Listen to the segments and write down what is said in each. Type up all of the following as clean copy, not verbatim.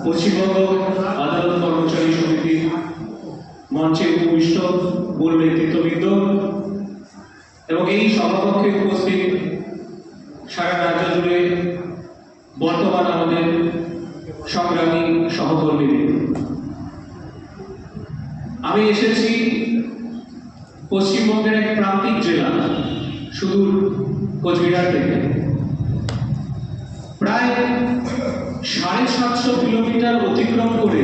পশ্চিমবঙ্গ আদালত কর্মচারী সমিতি মঞ্চে উপবিষ্ট মূল নেতৃত্ববৃন্দ এবং এই সভাকক্ষে উপস্থিত সারা রাজ্য জুড়ে বর্তমান আমাদের সংগ্রামী সহকর্মীদের, আমি এসেছি পশ্চিমবঙ্গের এক প্রান্তিক জেলা সুদূর কোচবিহার থেকে। প্রায় 750 কিলোমিটার অতিক্রম করে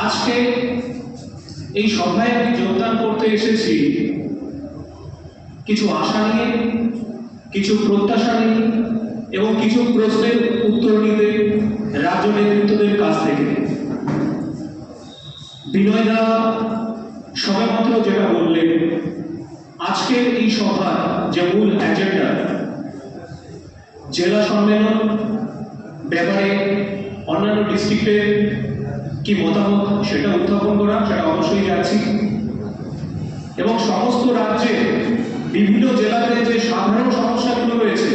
আজকে এই সভায় আমি যোগদান করতে এসেছি কিছু আশা নিয়ে, কিছু প্রত্যাশা নিয়ে এবং কিছু প্রশ্নের উত্তর নিতে রাজ্য নেতৃত্বদের কাছ থেকে। বিনয়দা সবেমাত্র যেটা বললেন, আজকের এই সভার যে মূল এজেন্ডা জেলা সম্মেলন ব্যাপারে অন্যান্য ডিস্ট্রিক্টের কি মতামত সেটা উত্থাপন করা, সেটা অবশ্যই যাচ্ছি, এবং সমস্ত রাজ্যে বিভিন্ন জেলাতে যে সাধারণ সমস্যাগুলো রয়েছে,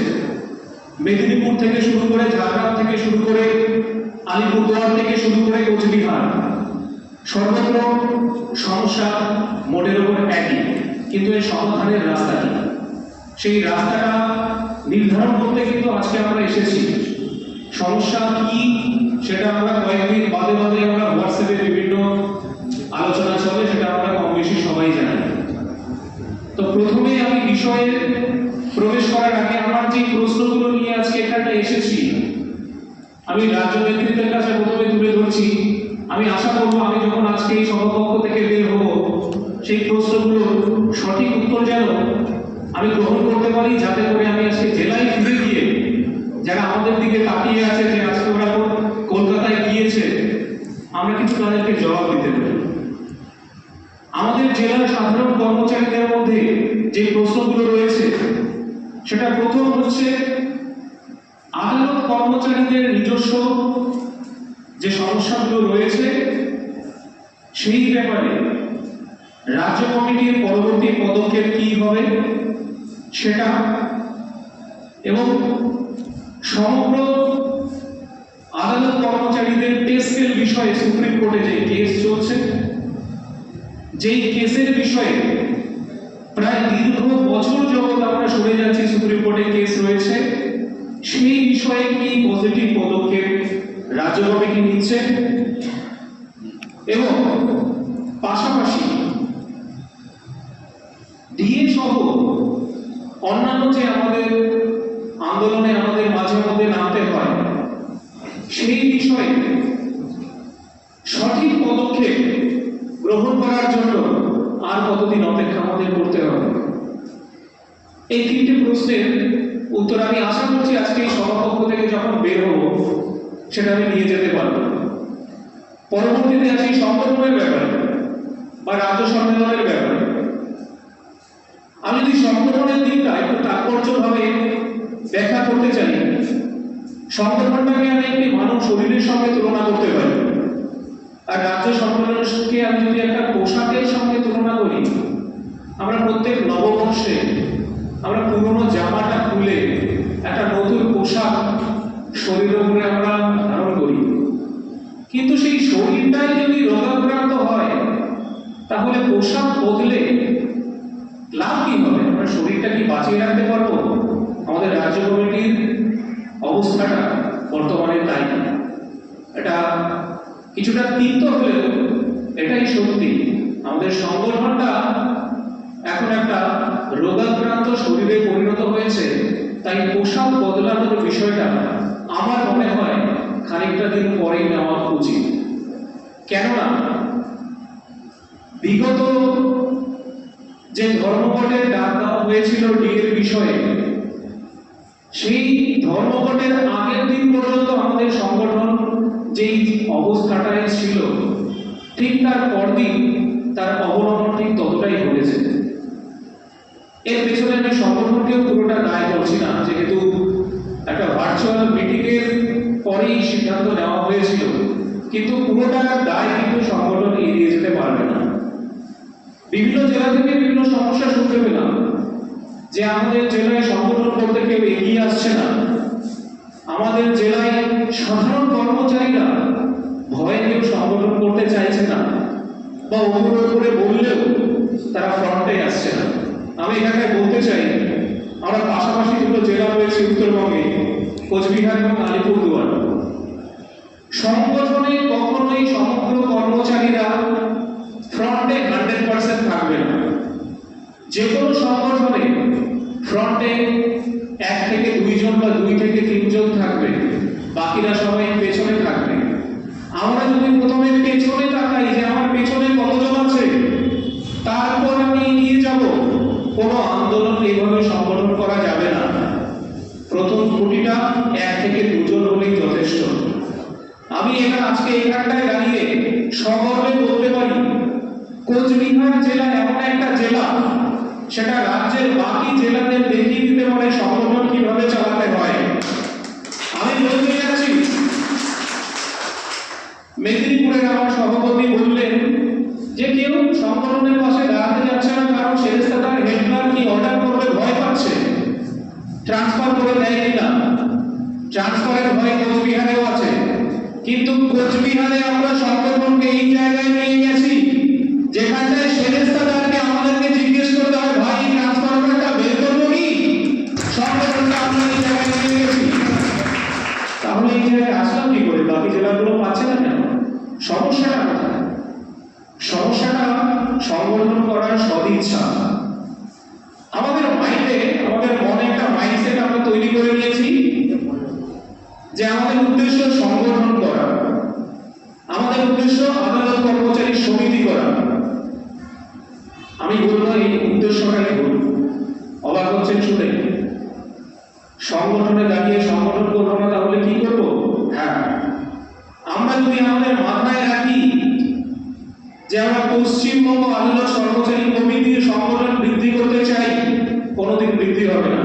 মেদিনীপুর থেকে শুরু করে, ঝাড়গ্রাম থেকে শুরু করে, আলিপুরদুয়ার থেকে শুরু করে কোচবিহার, সর্বত্র সমস্যা মোটের উপর একই, কিন্তু এর সমাধানের রাস্তা কি, সেই রাস্তাটা নির্ধারণ করতে কিন্তু আজকে আমরা এসেছি। সমস্যা কি সেটা আমরা কয়েকদিন বাদে বাদে আমরা হোয়াটসঅ্যাপে বিভিন্ন আলোচনা চলে, সেটা আমরা কম বেশি সবাই জানি। তো প্রথমে আমি বিষয়ে প্রবেশ করার আগে আমার যে প্রশ্নগুলো নিয়ে আজকে এখানে এসেছি আমি রাজ্য নেতৃত্বের কাছে প্রথমে তুলে ধরছি। আমি আশা করবো আমি যখন আজকে এই সভাকক্ষ থেকে বের হব, সেই প্রশ্নগুলোর সঠিক উত্তর যেন আমি গ্রহণ করতে পারি, যাতে করে আমি আজকে জেলায় ফিরে গিয়ে যারা আমাদের দিকে তাকিয়ে আছে যে আজকে ওরা কলকাতায় গিয়েছে, আমরা কিছু তাদেরকে জবাব দিতে পারি। আমাদের জেলার সাধারণ কর্মচারীদের মধ্যে যে প্রশ্নগুলো রয়েছে, সেটা প্রথম হচ্ছে আদালত কর্মচারীদের নিজস্ব যে সমস্যাগুলো রয়েছে সেই ব্যাপারে রাজ্য কমিটির পরবর্তী পদক্ষেপ কি হবে সেটা, এবং সমগ্র আদালত কর্মচারীদের পে স্কেল বিষয়ে সুপ্রিম কোর্টে যে কেস চলছে, যেই কেসের বিষয়ে প্রায় দীর্ঘ বছর যাবত আমরা শুনে যাচ্ছি সুপ্রিম কোর্টে কেস রয়েছে, সেই বিষয়ে কি পজিটিভ পদক্ষেপ রাজ্য কমিটি নিচ্ছে, এবং পাশাপাশি ডিএ সহ অন্যান্য যে আমাদের আন্দোলনে আমাদের মাঝে মধ্যে নামতে হয়, সেই বিষয়ে সঠিক পদক্ষেপ গ্রহণ করার জন্য আর কতদিন অপেক্ষা আমাদের করতে হবে। এই তিনটে প্রশ্নের উত্তর আমি আশা করছি আজকে এই সভাকক্ষ থেকে যখন বের হব সেটা আমি নিয়ে যেতে পারবো। পরবর্তীতে আছে সংগঠনের ব্যাপারে বা রাজ্য সম্মেলনের ব্যাপারে। আমি যদি সংগঠনের দিকটা একটু তাৎপর্যভাবে ব্যাখ্যা করতে চাই, সংগঠনটাকে আমি একটি মানব শরীরের সঙ্গে তুলনা করতে পারি, আর রাজ্য সম্মেলনকে আমি যদি একটা পোশাকের সঙ্গে তুলনা করি, আমরা প্রত্যেক নববর্ষে আমরা পুরনো জামাটা খুলে একটা নতুন পোশাক শরীরের উপরে আমরা ধারণ করি, কিন্তু সেই শরীরটাই যদি রোগাক্রান্ত হয় তাহলে পোশাক বদলে লাভ কি হবে? আমরা শরীরটা কি বাঁচিয়ে রাখতে পারবো? আমাদের রাজ্য কমিটির অবস্থাটা বর্তমানে তাই। এটা কিছুটা তিক্ত হলেও এটাই সত্যি। আমাদের সংগঠনটা এখন একটা রোগাক্রান্ত শরীরে পরিণত হয়েছে, তাই পোশাক বদলানোর বিষয়টা আমার মনে হয় খানিকটা দিন পরেই নেওয়া উচিত। কেননা বিগত যে ধর্মঘটের ডাক দেওয়া হয়েছিল ডিএর বিষয়ে, সেই ধর্মঘটের আগের দিন পর্যন্ত আমাদের সংগঠন যেই অবস্থাটায় ছিল, ঠিক তার পরদিন তার অবনমন ঠিক ততটাই ঘটেছে। এর পেছনে আমি সংগঠনকেও পুরোটা দায় করছি না, যেহেতু একটা ভার্চুয়াল মিটিং এর পরেই সিদ্ধান্ত নেওয়া হয়েছিল, কিন্তু পুরোটা দায় কিন্তু সংগঠন এড়িয়ে যেতে পারবে না। বিভিন্ন জেলা থেকে বিভিন্ন সমস্যা শুনতে পেলাম যে আমাদের জেলায় সংগঠন করতে কেউ এগিয়ে আসছে না, আমাদের জেলায় সাধারণ কর্মচারীরা ভয়ে কেউ সংগঠন করতে চাইছে না, বা উপরে উপরে বললেও তারা ফ্রন্টে আসছে না। আমি এখানে বলতে চাই, আমরা পাশাপাশি দুটো জেলা রয়েছে উত্তরবঙ্গে, কোচবিহার এবং আলিপুরদুয়ার। সংগঠনে কখনোই সমগ্র কর্মচারীরা ফ্রন্টে 100% থাকবে না। যে কোনো সংগঠনে ফ্রন্টে 1 থেকে 2 জন বা 2 থেকে 3 জন থাকবে, বাকিরা সবাই পেছনে থাকবে। আমরা যদি প্রথমে পেছনে তাকাই যে আমার পেছনে কতজন আছে, তারপর আমি এগিয়ে যাব, কোনো আন্দোলন এইভাবে সংগঠন করা যাবে না। প্রথম খুঁটিটা 1 থেকে 2 জন হলেই যথেষ্ট। আমি আজকে এখানটায় দাঁড়িয়ে সগর্বে বলতে পারি, কোচবিহার জেলা এমন একটা জেলা, সেটা রাজ্যের বাকি জেলাদের দেখিয়ে দিতে পারে সংগঠন কিভাবে চালাতে হয়। আমি বলতে যাচ্ছি, মেদিনীপুরের আমার সভাপতি বললেন যে কেউ সংগঠনের পাশে দাঁড়াতে যাচ্ছে না, কারণ সেরেস্তাদার হেডলার কি অর্ডার করবে ভয় পাচ্ছে, ট্রান্সফার করে দেয় কিনা। ট্রান্সফারের ভয় কোচবিহারেও আছে, কিন্তু কোচবিহারে আমরা সংগঠনকে এই জায়গায় নিয়ে গেছি যেখানটায় সেরেস্তাদারকে আমাদেরকে জিজ্ঞেস করতে হয়, ভাই ট্রান্সফারটা বের করবো কি? সংগঠনটা আমরা এই জায়গায় নিয়ে গেছি। তাহলে এই জায়গায় আসলাম কি করে? বাকি জেলাগুলো পাচ্ছে না কেন? সমস্যাটা কোথায়? সমস্যাটা সংগঠন করার সদিচ্ছা। আমাদের মাইন্ডে, আমাদের মনে একটা মাইন্ডসেট আমরা তৈরি করে নিয়েছি যে আমাদের উদ্দেশ্য সংগঠন করা, আমাদের উদ্দেশ্য আদালত কর্মচারী সমিতি করা। আমি বলবো এই উদ্দেশ্যটাই ভুল। অবাক হচ্ছেন শুনে? সংগঠনে দাঁড়িয়ে সংগঠন করবো না, তাহলে কি করবো? হ্যাঁ, আমরা যদি আমাদের মাথায় রাখি যে আমরা পশ্চিমবঙ্গ আদালত কর্মচারী কমিটির সংগঠন বৃদ্ধি করতে চাই, কোনোদিন বৃদ্ধি হবে না।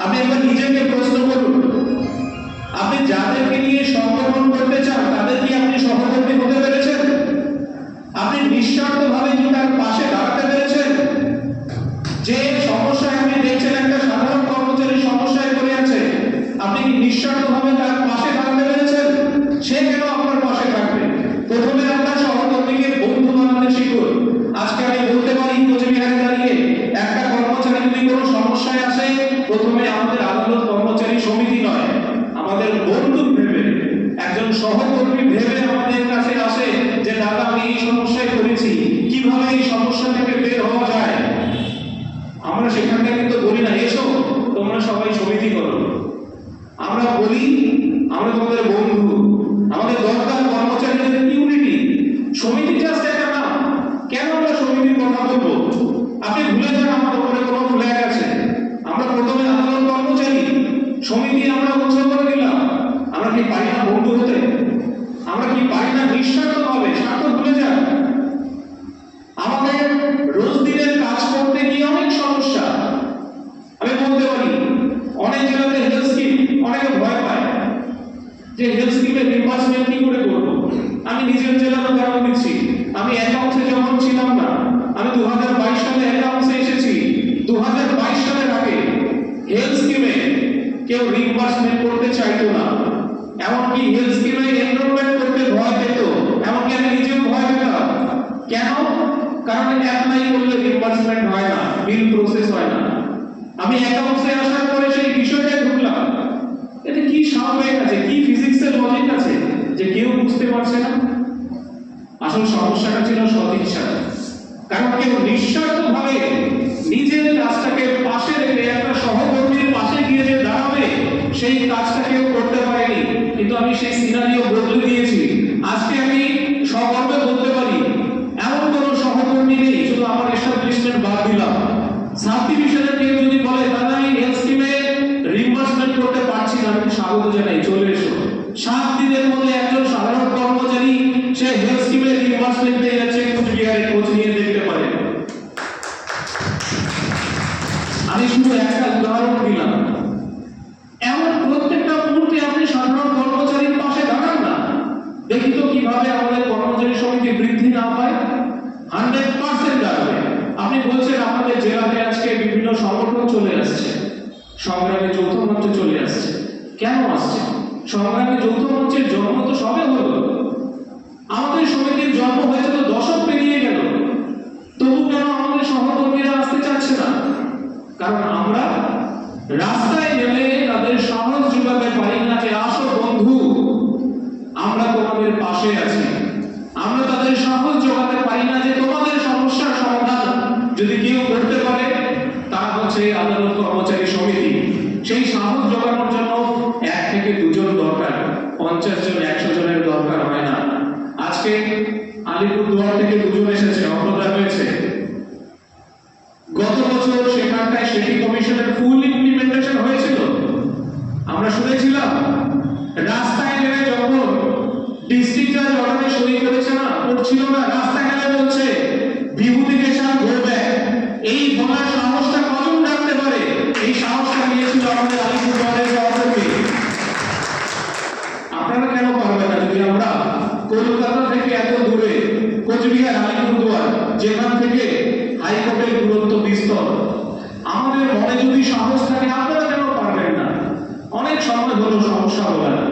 আপনি একবার নিজেকে প্রশ্ন করুন, আপনি যাদেরকে নিয়ে সংগঠন করতে চান তাদের কি আপনি সহকর্মী হতে পেরেছেন? আপনি নিঃস্বার্থভাবে কি তার পাশে দাঁড়াতে পেরেছেন? যে সমস্যায় আপনি দেখছেন একটা সাধারণ কর্মচারী সমস্যায় পড়ে আছে, আপনি কি নিঃস্বার্থভাবে তার পাশে দাঁড়াতে পেরেছেন? সে কেন আপনার পাশে থাকবে? প্রথমে আপনার সহকর্মীকে বন্ধু বানাতে শিখুন। আজকে আমি বলতে পারি, কোচবিহারে দাঁড়িয়ে একটা কর্মচারী যদি কোনো সমস্যায় আসে, প্রথমে আমাদের আদালত কর্মচারী সমিতি নয়, আমাদের বন্ধু ভেবে, একজন সহকর্মী ভেবে আমাদের কাছে আসে যে দাদা আমি এই সমস্যায় পড়েছি, কিভাবে এই সমস্যা থেকে বের হওয়া যায়। আমরা সেখানটা কিন্তু বলি না এসো তোমরা সবাই সমিতি করো, আমরা বলি আমরা তোমাদের বন্ধু, আমাদের দরকার কর্মচারীদের ইউনিটি। সমিতি জাস্ট একটা নাম, কেন আমরা সমিতির কথা বলবো? আপনি ভুলে যান আমার উপরে কোনো ফ্ল্যাগ আছে। আমরা প্রথমে আদালত কর্মচারী সমিতি আমরা উৎসর্গ করে দিলাম। আমরা কি পারি না বন্ধু হতে? আমরা কি পারি না নিঃস্বার্থভাবে? স্বার্থ ভুলে যান। আমাদের রোজ দিনের কাজ করতে গিয়ে অনেক সমস্যা। আমি বলতে পারি অনেক জেলাতে হেলথ স্কিম, অনেকে ভয় পায় যে হেলথ স্কিমের রিম্বার্সমেন্ট কি করে করবো। আমি নিজের জেলার উদাহরণ দিচ্ছি। আমি অ্যাকাউন্টসে যখন ছিলাম না, আমি 2022 সালে অ্যাকাউন্টসে এসেছি। 2022 সালের আগে হেলথ স্কিমে কেউ রিম্বার্সমেন্ট করতে চাইতো না, এমনকি হেলথ স্কিমে এনরোলমেন্ট করতে ভয় পেত, এমনকি আমি নিজেও ভয় পেতাম। কেন? কারণ অ্যাপ্লাই করলে রিম্বার্সমেন্ট হয় না, বিল প্রসেস হয় না। আমি অ্যাকাউন্টসে আসার পরে সেই বিষয়টা ঢুকলাম, এতে কি স্বাভাবিক আছে, কি ফিজিক্সের লজিক আছে যে কেউ বুঝতে পারছে না। আসল সমস্যাটা ছিল সদিচ্ছা। কারণ কেউ নিঃস্বার্থভাবে নিজের কাজটাকে পাশে রেখে একটা সহকর্মীর পাশে গিয়ে যে দাঁড়াবে, সেই কাজটা কেউ করতে পারেনি। কিন্তু আমি সেই সিনারিও বদলে দিয়েছি। আজকে আমি সগর্বে বলতে পারি এমন কোনো সহকর্মী নেই, শুধু আমার এস্টাবলিশমেন্ট বাদ দিলাম, সাব ডিভিশনের কেউ যদি বলে দাদা আমি হেলথ স্কিমে রিম্বার্সমেন্ট করতে পারছি না, আমি স্বাগত জানাই, চলে এসো। 7 দিনের মধ্যে একজন সাধারণ কর্মচারী সে হেলথ স্কিমে রিম্বার্সমেন্ট পেয়ে যাচ্ছে, কোচবিহারে খোঁজ নিয়ে দেখতে পারে। আমি শুধু একটা উদাহরণ দিলাম। এমন প্রত্যেকটা মুহূর্তে আপনি সাধারণ কর্মচারীর পাশে দাঁড়ান না, দেখি তো কিভাবে আমাদের কর্মচারী সমিতি বৃদ্ধি না পায়। 100% দাঁড়াবে। আপনি বলছেন আমাদের জেলাতে আজকে বিভিন্ন সংগঠন চলে আসছে, সংগ্রামী যৌথ মঞ্চ চলে আসছে, কেন আসছে? সংগ্রামী যৌথ মঞ্চের জন্ম তো সবে হলো, আমাদের সমিতির জন্ম হয়েছে তো দশক পেরিয়ে গেল, তবু কেন আমাদের সহকর্মীরা আসতে চাচ্ছে না? কারণ আমরা রাস্তায় নেমে তাদের সাহস জোগাতে পারি না যে আসো বন্ধু, আমরা তোমাদের পাশে আছি। আমরা তাদের সাহস জোগাতে পারি না যে তোমাদের সমস্যার সমাধান যদি কেউ করতে পারে তারা হচ্ছে আদালত কর্মচারী সমিতি। সেই সাহস জোগানোর জন্য 1 থেকে 2 জন দরকার, 50 জন 100 জনের দরকার হয় না। আজকে আলিপুরদুয়ার থেকে 2 জন এসেছে, অপরাধ হয়েছে। গত বছর সেখানটায় সিটি কমিশনের ফুল ইমপ্লিমেন্টেশন হয়েছিল, আমরা শুনেছিলাম। রাস্তায় নেমে যখন ডিস্ট্রিক্ট জাজ অর্ডারে সই করেছে না, করছিল না, রাস্তায় নেমে বলছে বিভূতিকে সাথে ঘুরবে, এই বলার সাহসটা কজন রাখতে পারে? এই সাহসটা নিয়েছিল আমাদের আলিপুরদুয়ারের সহকর্মী। আপনারা কেন পারবেন না? যদি আমরা কলকাতা থেকে এত দূরে কোচবিহার আলিপুরদুয়ার, যেখান থেকে হাইকোর্টের দূরত্ব বিস্তর, আমাদের মনে যদি সাহস থাকে আপনারা কেন পারবেন না? অনেক সময় হলো সমস্যা বলে না,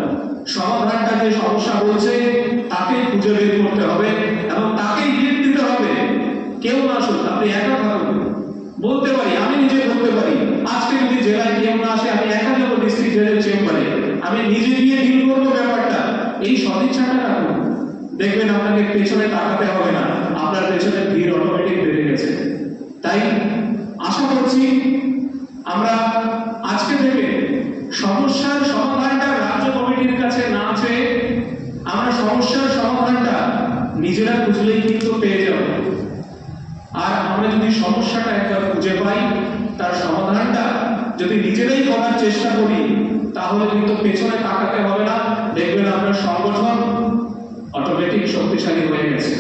সমাধানটা যে সমস্যা বলছে তাকে খুঁজে বের করতে হবে এবং তাকেই লিড দিতে হবে। কেউ না আসুক, আপনি একা থাকুন। বলতে পারি, আমি নিজে বলতে পারি, আজকে যদি জেলায় কেউ না আসে আমি একা যাবো ডিস্ট্রিক্ট জেলের চেম্বারে, আমি নিজে গিয়ে ডিল করবো ব্যাপারটা। এই সদিচ্ছাটা রাখুন, দেখবেন আপনাকে পেছনে তাকাতে হবে না, আপনার পেছনে ভিড় অটোমেটিক বেড়ে গেছে। তাই আশা করছি আমরা আজকে থেকে সমস্যার সমাধানটা রাজ্য কমিটির কাছে না চেয়ে আমরা সমস্যার সমাধানটা নিজেরা খুঁজলেই কিন্তু পেয়ে যাব। আর আমরা যদি সমস্যাটা একবার খুঁজে পাই, তার সমাধানটা যদি নিজেরাই করার চেষ্টা করি, তাহলে কিন্তু পেছনে তাকাতে হবে না, দেখবেন আপনার সংগঠন অটোমেটিক শক্তিশালী হয়ে গেছে।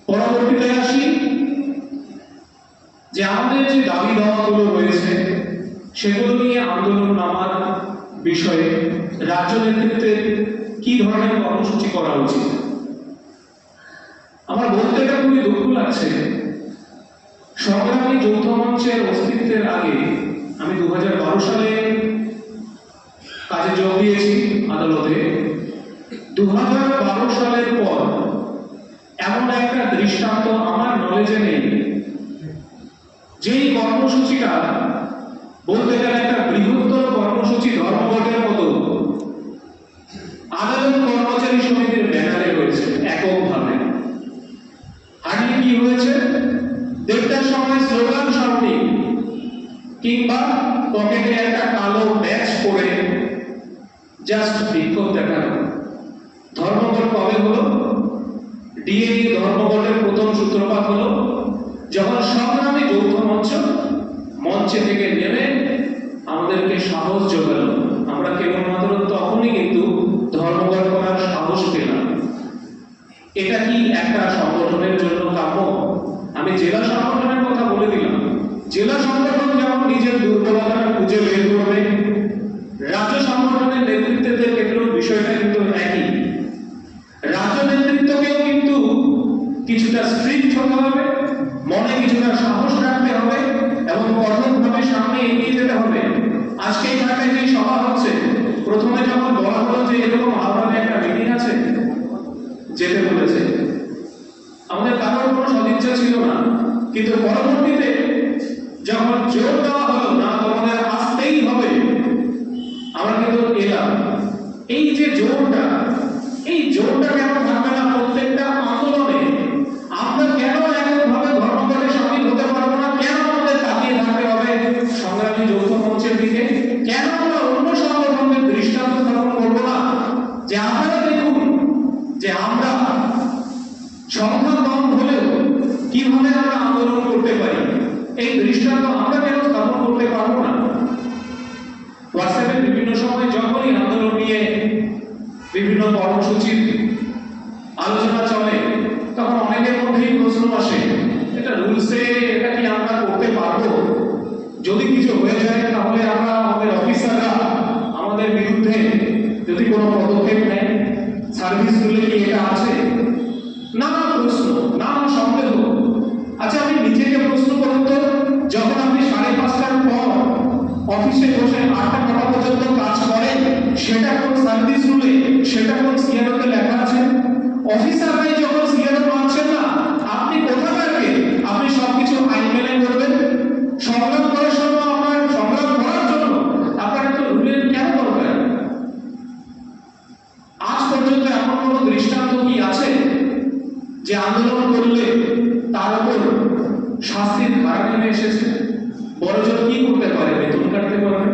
পরবর্তীতে আসি যে আমাদের যে দাবি দাওয়াগুলো রয়েছে সেগুলো নিয়ে আন্দোলন নামার বিষয়ে রাজ্য নেতৃত্বের কি ধরনের কর্মসূচি করা উচিত। আমার বলতে এটা খুবই দুঃখ লাগছে, সংগ্রামী যৌথ মঞ্চের অস্তিত্বের আগে আমি 2012 সালে কাজে যোগ দিয়েছি আদালতে। 2012 সালের পর এমন একটা দৃষ্টান্ত আমার নলেজে নেই যেই কর্মসূচিটা বলতে গেলে একটা বৃহত্তর কর্মসূচি ধর্মঘটের মতো আদালত কর্মচারী সমিতির ব্যানারে রয়েছে এককভাবে। আগে কি হয়েছে? 1:30টার সময় স্লোগান সাউন্ডিং কিংবা পকেটে একটা কালো ব্যাচ পরে জাস্ট বিক্ষোভ দেখানো। ধর্মঘট কবে হলো? ডিএ ধর্মঘটের প্রথম সূত্রপাত হলো যখন সংগ্রামী যৌথ মঞ্চে থেকে নেমে আমাদেরকে সাহস জোগালো। আমরা কেবলমাত্র তখনই কিন্তু ধর্মঘট করার সাহস পেলাম। এটা কি একটা সংগঠনের জন্য কাম্য? আমি জেলা সংগঠনের কথা বলে দিলাম। জেলা সংগঠন যেমন নিজের দুর্বলতা খুঁজে বের করবে, রাজ্য সংগঠনের নেতৃত্বের ক্ষেত্রেও বিষয়টা কিন্তু একই। রাজ্য নেতৃত্বকেও কিন্তু কিছুটা স্ট্রিক্ট হতে হবে, মনে কিছুটা সাহস রাখতে হবে এবং কঠোরভাবে সামনে এগিয়ে যেতে হবে। আজকে এই ঢাকায় যে সভা হচ্ছে, প্রথমে যখন বলা হলো যে এরকম হাওড়াতে একটা মিটিং আছে, যেতে বলেছে, আমাদের কারোর কোনো সদিচ্ছা ছিল না, কিন্তু পরবর্তীতে যখন জোর দেওয়া হলো না তোমাদের আসতেই হবে, আমরা কিন্তু এলাম। এই যে জোরটা, এই জোরটা কেন থাকবে না প্রত্যেকটা আন্দোলনে? আমরা কেন এককভাবে ধর্মঘটে সামিল হতে পারবো না? কেন আমাদের তাকিয়ে থাকতে হবে সংগ্রামী যৌথ মঞ্চের দিকে? কেন আমরা অন্য সংগঠনের দৃষ্টান্ত স্থাপন করবো না যে আপনারা দেখুন যে আমরা সংখ্যা কম হলেও কিভাবে আমরা আন্দোলন করতে পারি? এই দৃষ্টান্ত আমরা কেন স্থাপন করতে পারবো না? হোয়াটসঅ্যাপে বিভিন্ন সময় যখনই আন্দোলন নিয়ে বিভিন্ন কর্মসূচির আলোচনা চলে, তখন অনেকের মধ্যেই প্রশ্ন আসে, এটা রুলসে এটা কি আমরা করতে পারবো? যদি কিছু হয়ে যায় তাহলে আমরা আমাদের অফিসাররা আমাদের বিরুদ্ধে যদি কোনো পদক্ষেপ নেয়, সার্ভিস রুলে কি এটা আছে? নানা প্রশ্ন, নানা সন্দেহ। আচ্ছা, আপনি নিজেকে প্রশ্ন করুন তো, যখন আপনি 5:30টার পর অফিসে বসে 8টা 9টা পর্যন্ত কাজ করেন, সেটা কোন সার্ভিস রুলে, সেটা কোন সিআরওতে লেখা আছে? অফিসাররাই যখন সিআরও মানছেন না, আপনি কোথাকার কে? আপনি সবকিছু আইন মেনে করবেন? সংগ্রাম করার সময় আপনার সংগ্রাম করার জন্য আপনার একটা রুলের কেন দরকার? আজ পর্যন্ত এমন কোনো দৃষ্টান্ত কি আছে যে আন্দোলন করলে তার উপর শাস্তির ধারা নেমে এসেছে? বড়জন কি করতে পারে? বেতন কাটতে পারবে,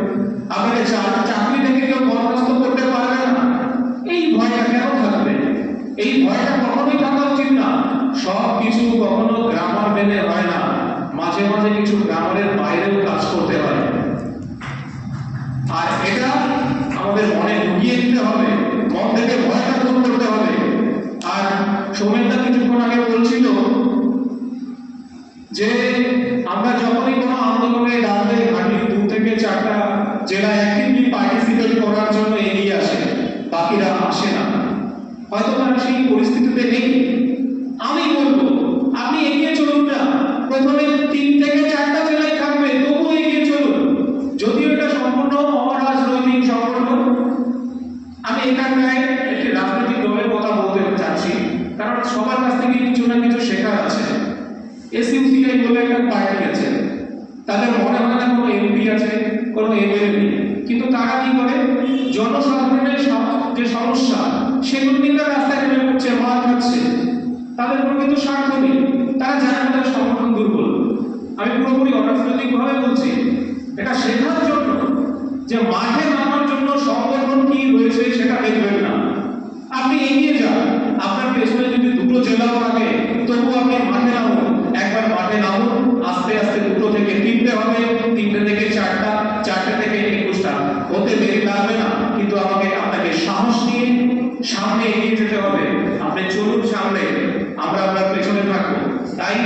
আপনাকে চাকরি থেকে কেউ বরখাস্ত করতে পারবে না। এই ভয়টা কেন থাকবে? এই ভয়টা কখনোই থাকা উচিত না। সব কিছু কখনো গ্রামার মেনে হয় না, মাঝে মাঝে কিছু গ্রামারের বাইরেও কাজ করতে হয়। আর এটা আমাদের মনে ঢুকিয়ে দিতে হবে, মন থেকে ভয়টা দূর করতে হবে। আর সৌমেনদা কিছুক্ষণ আগে বলছিল যে আমরা যখনই কোনো আন্দোলনে ডাকলে ঘাটি 2 থেকে 4টা জেলা অ্যাক্টিভলি পার্টিসিপেট করার জন্য এগিয়ে আসে, বাকিরা আসে না। হয়তো তারা সেই পরিস্থিতিতে নেই। আমি বলবো আপনি এগিয়ে চলুন না। প্রথমে 3 থেকে 4টা জেলায় থাকবে, তবুও এগিয়ে চলুন। যদিও এটা সম্পূর্ণ অরাজনৈতিক সংগঠন, আমি এখানটায় একটি রাজনৈতিক দলের কথা বলতে চাচ্ছি, কারণ সবার কাছ থেকে কিছু না কিছু শেখার আছে। এসইউসিআই বলে একটা পার্টি আছে, তাদের মনে হয় না কোনো এমপি আছে, কোনো এমএলএ নেই, কিন্তু তারা কি করে? জনসাধারণের যে সমস্যা সেগুলো নিয়ে তারা রাস্তায় নেমে পড়ছে, মার খাচ্ছে। তাদের কোনো কিন্তু স্বার্থ নেই, তারা জানে তাদের সংগঠন দুর্বল। আমি পুরোপুরি অরাজনৈতিক ভাবে বলছি, এটা শেখার জন্য যে মাঠে নামার জন্য সংগঠন কি রয়েছে সেটা দেখবেন না, আপনি এগিয়ে যান। আপনার পেছনে যদি 2টো জেলাও থাকে, তবু আপনি মাঠে নামুন। একবার মাঠে নামুন, আস্তে আস্তে 2টো থেকে 3টে হবে, 3টে থেকে 4টা, 4টে থেকে 21টা হতে দেরি লাগবে না। কিন্তু আপনাকে সাহস নিয়ে সামনে এগিয়ে যেতে হবে। আপনি চলুন সামনে, আমরা আপনার পেছনে থাকবো। তাই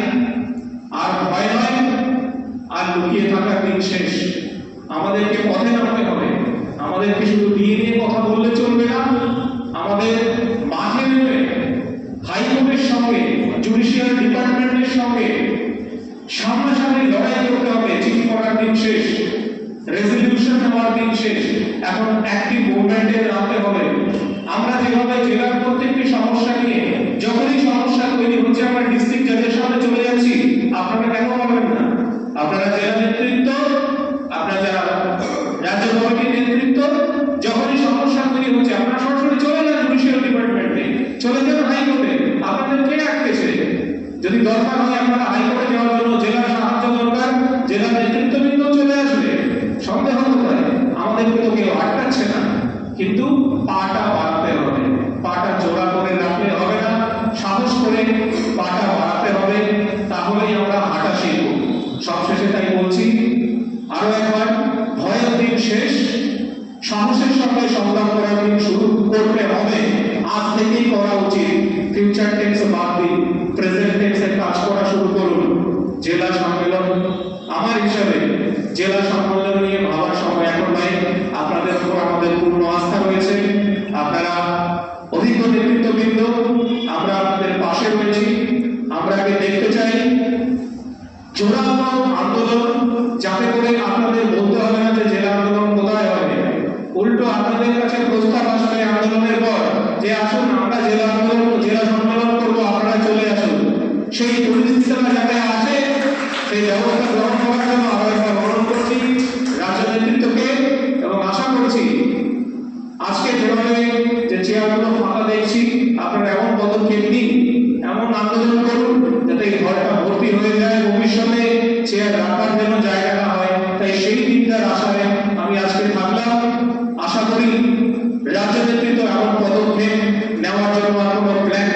আর ভয় নয়, আর লুকিয়ে থাকার দিন শেষ। আমাদেরকে পথে নামতে হবে। আমাদেরকে শুধু দিয়ে নিয়ে কথা বললে চলবে না, আমাদের মাঠে নেমে হাইকোর্টের সঙ্গে, জুডিশিয়াল ডিপার্টমেন্টের সঙ্গে সামনাসামনি লড়াই করতে হবে। চিঠি করার দিন শেষ, রেজলিউশন নেওয়ার দিন শেষ। এখন অ্যাক্টিভ মুভমেন্টে নামতে হবে। আমরা যেভাবে জেলার প্রত্যেকটি সমস্যা নিয়ে, যখনই সমস্যা তৈরি হচ্ছে আমরা ডিস্ট্রিক্ট জাজের সামনে চলে যাচ্ছি, আপনারা কেন পারবেন না? আপনারা জেলা নেতৃত্ব, আপনারা যারা রাজ্য কমিটির নেতৃত্ব, যখনই সমস্যা তৈরি হচ্ছে আপনারা সরাসরি চলে যান জুডিশিয়াল ডিপার্টমেন্টে, চলে যান হাইকোর্টে। আপনাদের কে আটকেছে? যদি দরকার হয় আপনারা হাইকোর্টে যাওয়ার জন্য জেলার সাহায্য দরকার, জেলার নেতৃত্ববৃন্দ চলে আসবে, সন্দেহ কোথায়? আমাদেরকে তো কেউ আটকাচ্ছে না। কিন্তু পাটা বাড়াতে হবে, পাটা জোড়া করে রাখলে হবে না, সাহস করে পাটা বাড়াতে হবে, তাহলেই আমরা হাঁটা শিখব। সবশেষে তাই বলছি, আরো একবার, ভয়ের দিন শেষ, সাহসের সঙ্গে সংগ্রাম করার দিন শুরু করতে হবে। আজ থেকেই করা উচিত। ফিউচার টেন্স বাদ দিন, প্রেজেন্ট টেন্সে কাজ করা শুরু করুন। জেলা সম্মেলন, আমার হিসাবে জেলা সম্মেলন নিয়ে ভাবার সময় এখন নয়। আপনাদের উপর আমাদের পূর্ণ আস্থা রয়েছে। আপনারা অভিজ্ঞ নেতৃত্ববৃন্দ, আমরা আপনাদের পাশে রয়েছি। আমরা দেখতে চাই জোরালো আন্দোলন, যাতে করে আপনাদের বলতে হবে না যে জেলা আন্দোলন কোথায় হবে। উল্টো আপনাদের কাছে প্রস্তাব আসবে আন্দোলনের পর যে আসুন আমরা জেলা আন্দোলন, জেলা সম্মেলন করবো, আপনারা চলে আসুন। সেই পরিস্থিতিটা যাতে আসে, সেই ব্যবস্থা গ্রহণ করার জন্য আরো একবার অনুরোধ করছি রাজ্য নেতৃত্বকে, এবং আশা করছি আজকে যেভাবে যে চেয়ারগুলো ফাঁকা দেখছি, আপনারা এমন পদক্ষেপ নিন, এমন আন্দোলন করুন যাতে এই ঘরটা ভর্তি হয়ে যায়, ভবিষ্যতে চেয়ার রাখার জন্য জায়গা না হয়। তাই সেই দিনটার আশায় আমি আজকে থাকলাম। আশা করি রাজ্য নেতৃত্ব এমন পদক্ষেপ নেওয়ার জন্য আর কোনো প্ল্যান